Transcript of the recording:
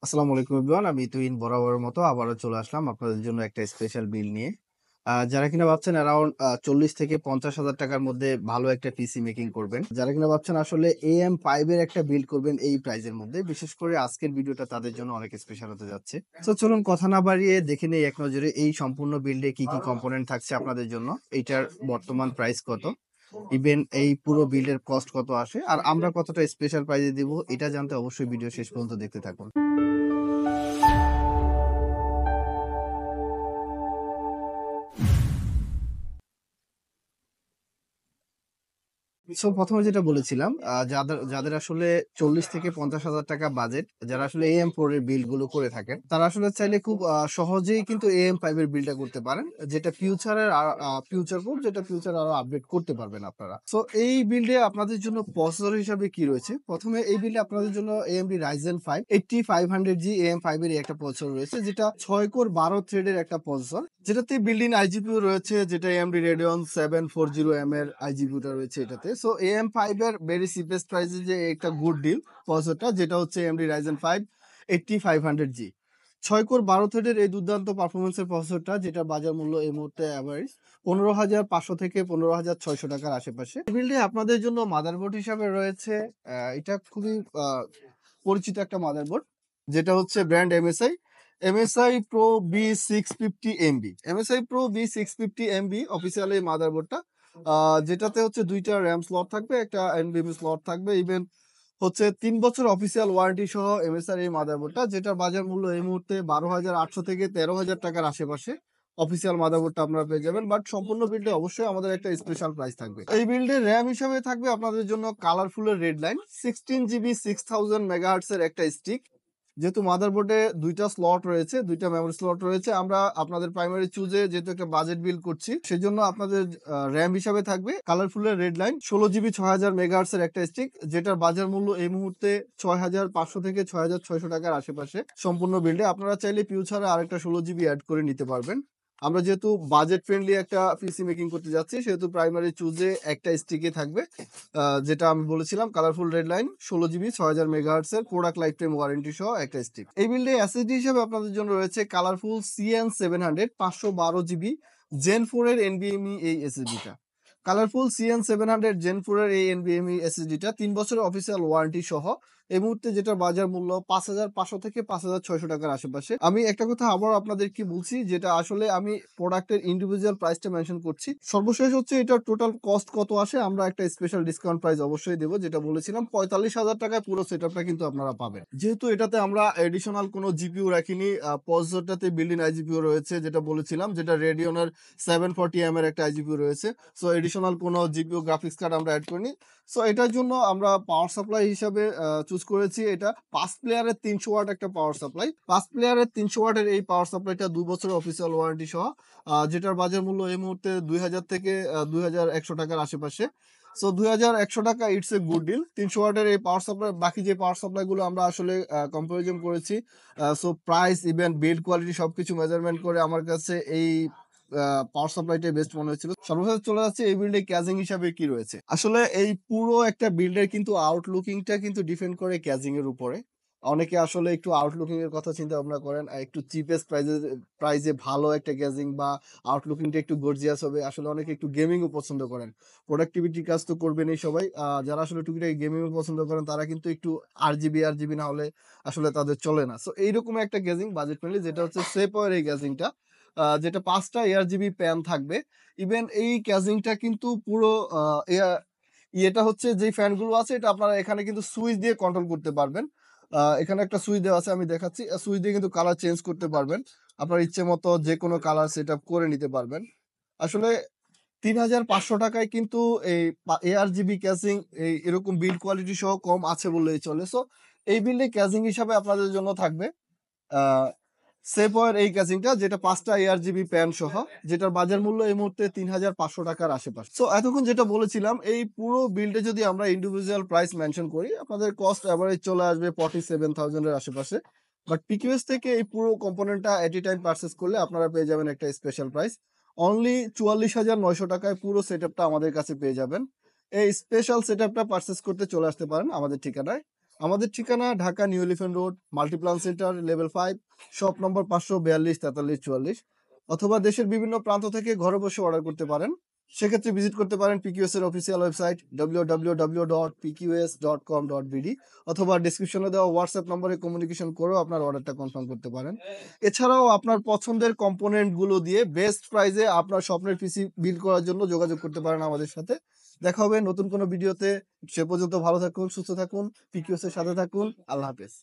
আসসালামু আলাইকুম এভরিওয়ান, আমি তুহিন বরাবরের মতো আবারও চলে আসলাম আপনাদের জন্য একটা স্পেশাল বিল নিয়ে। যারা কিনা ভাবছেন অ্যারাউন্ড 40 থেকে 50 হাজার টাকার মধ্যে ভালো একটা পিসি মেকিং করবেন, যারা কিনা ভাবছেন আসলে AM5 এর একটা বিল্ড করবেন এই প্রাইজের মধ্যে, বিশেষ করে আজকের ভিডিওটা তাদের জন্য অনেক স্পেশাল হতে যাচ্ছে। তো চলুন কথা না বাড়িয়ে দেখে নেই এক নজরে এই সম্পূর্ণ বিল্ডে কি কি কম্পোনেন্ট থাকছে আপনাদের জন্য, এইটার বর্তমান প্রাইস কত, ইভেন এই পুরো বিল্ডের কস্ট কত আসে, আর আমরা কতটা স্পেশাল প্রাইজে দিব, এটা জানতে অবশ্যই ভিডিও শেষ পর্যন্ত দেখতে থাকুন। প্রথমে যেটা বলেছিলাম, যাদের যাদের আসলে 40 থেকে 50 হাজার টাকা বাজেট, যারা আসলে AM4 এর বিল্ড গুলো করে থাকেন, তারা আসলে চাইলে খুব সহজেই কিন্তু AM5 এর বিল্ডটা করতে পারেন, যেটা ফিউচারের ফিউচার প্রুফ, যেটা ফিউচার আরো আপডেট করতে পারবেন আপনারা। সো এই বিল্ডে আপনাদের জন্য প্রসেসর হিসাবে কি রয়েছে, প্রথমে এই বিল্ডে আপনাদের জন্য AMD Ryzen 5 8500G AM5 এর একটা প্রসেসর রয়েছে, যেটা 6 কোর 12 থ্রেডের একটা প্রসেসর, যেটাতে বিল্ডিং আইজিপিইউ রয়েছে, যেটা AMD Radeon 740M এর আইজিপিইউটা রয়েছে এটাতে। সো AM5 এর ভেরি চিপেস্ট প্রাইসে যে একটা গুড ডিল প্রসেসরটা, যেটা হচ্ছে AMD Ryzen 5 8500G 6 কোর 12 থ্রেডের এই দুর্দান্ত পারফরমেন্সের প্রসেসরটা, যেটা বাজার মূল্য এই মুহূর্তে অ্যাভারেজ 15,500 থেকে 15,600 টাকার আশেপাশে। এই বিল্ডে আপনাদের জন্য মাদারবোর্ড হিসাবে রয়েছে, এটা খুবই পরিচিত একটা মাদারবোর্ড, যেটা হচ্ছে brand MSI Pro B650MB। MSI Pro B650MB official এই মাদারবোর্ডটা, যেটাতে হচ্ছে দুইটা র্যাম স্লট থাকবে, একটা NVMe স্লট থাকবে, ইভেন হচ্ছে 3 বছর অফিসিয়াল ওয়ারেন্টি সহ MSI এই মাদারবোর্ডটা, যেটার বাজার মূল্য এই মুহূর্তে 12,800 থেকে 13,000 টাকার আশেপাশে অফিসিয়াল মাদারবোর্ডটা আপনারা পেয়ে যাবেন। বাট সম্পূর্ণ বিল্ডে অবশ্যই আমাদের একটা স্পেশাল প্রাইস থাকবে। এই বিল্ডের র্যাম হিসাবে থাকবে আপনাদের জন্য কালারফুলের রেড লাইন 16GB 6000 MHz এর একটা স্টিক। যেহেতু মাদারবোর্ডে দুইটা স্লট রয়েছে, দুইটা মেমোরি স্লট রয়েছে, আমরা আপনাদের প্রাইমারি চুজে যেহেতু একটা বাজেট বিল করছি, সেই জন্য আপনাদের র্যাম হিসাবে থাকবে কালারফুলের রেড লাইন 16GB 6000 MHz এর একটা স্টিক, যেটার বাজার মূল্য এই মুহূর্তে 6,500 থেকে 6,600 টাকার আশেপাশে সম্পূর্ণ বিল্ডে। আপনারা চাইলে ফিউচারে আরেকটা 16GB অ্যাড করে নিতে পারবেন। আমরা যেহেতু বাজেট ফ্রেন্ডলি একটা পিসি মেকিং করতে যাচ্ছি, সেহেতু প্রাইমারি চুজে একটা স্টিকে থাকবে, যেটা আমি বলেছিলাম colourful red line 16GB 6000 MHz এর প্রোডাক্ট লাইফ টাইম ওয়ারেন্টি সহ একটা স্টিক। এই বিল্ডে এসএসডি হিসেবে আপনাদের জন্য রয়েছে কালারফুল CN700 512GB Gen 4 এর NVMe এই এসএসডিটা। কালারফুল CN700 Gen 4 এর এই NVMe এসএসডিটা 3 বছরের অফিসিয়াল ওয়ারেন্টি সহ এই মুহূর্তে যেটার বাজার মূল্য 5,500 থেকে 5,600 টাকার আশেপাশে। আমি একটা কথা আবার আপনাদেরকে বলছি, যেটা আসলে আমি প্রোডাক্টের ইন্ডিভিজুয়াল প্রাইসটা মেনশন করছি। সর্বশেষ হচ্ছে এটার টোটাল কস্ট কত আসে, আমরা একটা স্পেশাল ডিসকাউন্ট প্রাইস অবশ্যই দেবো, যেটা বলেছিলাম 45,000 টাকায় পুরো সেটআপটা কিন্তু আপনারা পাবেন। যেহেতু এটাতে আমরা এডিশনাল কোনো জিপিইউ রাখিনি, প্রসেসরটাতে বিল্ডিং আইজিপিইউ রয়েছে, যেটা বলেছিলাম, যেটা রেডিয়নের 740M এর একটা আইজিপিইউ রয়েছে। সো এডিশনাল কোনো জিপিইউ গ্রাফিক্স কার্ড আমরা অ্যাড করিনি। সো এটার জন্য আমরা পাওয়ার সাপ্লাই হিসাবে চুজ করেছি এটা 5 প্লেয়ারের 300 ওয়াট একটা পাওয়ার সাপ্লাই। 5 প্লেয়ারের 300 ওয়াটের এই পাওয়ার সাপ্লাইটা 2 বছরের অফিসিয়াল ওয়ারেন্টি সহ, যেটার বাজার মূল্য এই মুহূর্তে 2,000 থেকে 2,100 টাকার আশেপাশে। সো 2,100 টাকা ইটস এ গুড ডিল। 300 ওয়াটের এই পাওয়ার সাপ্লাই, বাকি যে পাওয়ার সাপ্লাই গুলো আমরা আসলে কম্পারিজন করেছি, so price even build quality সবকিছু মেজারমেন্ট করে আমার কাছে এই পাওয়ার সাপ্লাইটাই বেস্ট মনে হয়েছিল। সর্বশেষ চলে যাচ্ছে এই বিল্ডে ক্যাজিং হিসাবে কি রয়েছে। আসলে এই পুরো একটা বিল্ডের কিন্তু আউটলুকিংটা কিন্তু ডিপেন্ড করে ক্যাজিং এর উপরে। অনেকে আসলে একটু আউটলুকিং এর কথা চিন্তা ভাবনা করেন, একটু চিপেস্ট প্রাইজে ভালো একটা গ্যাজিং বা আউটলুকিংটা একটু গর্জিয়াস হবে। আসলে অনেকে একটু গেমিং ও পছন্দ করেন, প্রোডাক্টিভিটি কাজ তো করবেনই সবাই। যারা আসলে টুকিটাকি গেমিং ও পছন্দ করেন, তারা কিন্তু একটু আরজিবি না হলে আসলে তাদের চলে না। সো এইরকম একটা গ্যাজিং বাজেট ফ্রেন্ডলি, যেটা হচ্ছে সেপওয়ার এই গ্যাজিংটা, যেটা 5টা ARGB প্যান থাকবে। ইভেন এই ক্যাজিংটা কিন্তু পুরো এটা হচ্ছে যে ফ্যানগুলো আছে, এটা আপনারা এখানে কিন্তু সুইচ দিয়ে কন্ট্রোল করতে পারবেন। এখানে একটা সুইচ দেওয়া আছে, আমি দেখাচ্ছি। সুইচ দিয়ে কিন্তু কালার চেঞ্জ করতে পারবেন, আপনার ইচ্ছে মতো যে কোনো কালার সেট আপ করে নিতে পারবেন। আসলে 3,500 টাকায় কিন্তু এই ARGB ক্যাজিং এরকম বিল্ড কোয়ালিটি সহ কম আছে বললেই চলে। সো এই বিল্ডে ক্যাজিং হিসাবে আপনাদের জন্য থাকবে সেপওয়ার এই ক্যাচিংটা, যেটা 5টা ARGB প্যান সহ, যেটার বাজার মূল্য এই মুহূর্তে 3,500 টাকার আশেপাশে। সো এতক্ষণ যেটা বলেছিলাম, এই পুরো বিল্ডে যদি আমরা ইন্ডিভিজুয়াল প্রাইস মেনশন করি, আপনাদের কস্ট এভারেজ চলে আসবে 47,000 এর আশেপাশে। বাট পিকিউএস থেকে এই পুরো কম্পোনেন্টটা এট এ টাইম পারচেস করলে আপনারা পেয়ে যাবেন একটা স্পেশাল প্রাইস অনলি 44,900 টাকায় পুরো সেটআপটা আমাদের কাছে পেয়ে যাবেন। এই স্পেশাল সেটআপটা পারচেস করতে চলে আসতে পারেন আমাদের ঠিকানায়। আমাদের ঠিকানা Dhaka new elephant road, Multiplan centre, level 5, shop number 542 43 44, অথবা দেশের বিভিন্ন প্রান্ত থেকে ঘরে বসে অর্ডার করতে পারেন। সেক্ষেত্রে ভিজিট করতে পারেন পিকিউএস এর অফিসিয়াল ওয়েবসাইট www.pqs.com.bd, অথবা ডেসক্রিপশনে দেওয়া হোয়াটসঅ্যাপ নম্বরে কমিউনিকেশন করেও আপনার অর্ডারটা কনফার্ম করতে পারেন। এছাড়াও আপনার পছন্দের কম্পোনেন্ট গুলো দিয়ে বেস্ট প্রাইসে আপনার স্বপ্নের পিসি বিল্ড করার জন্য যোগাযোগ করতে পারেন আমাদের সাথে। দেখা হবে নতুন কোনো ভিডিওতে। সে পর্যন্ত ভালো থাকুন, সুস্থ থাকুন, পিকিউএস এর সাথে থাকুন। আল্লাহ হাফেজ।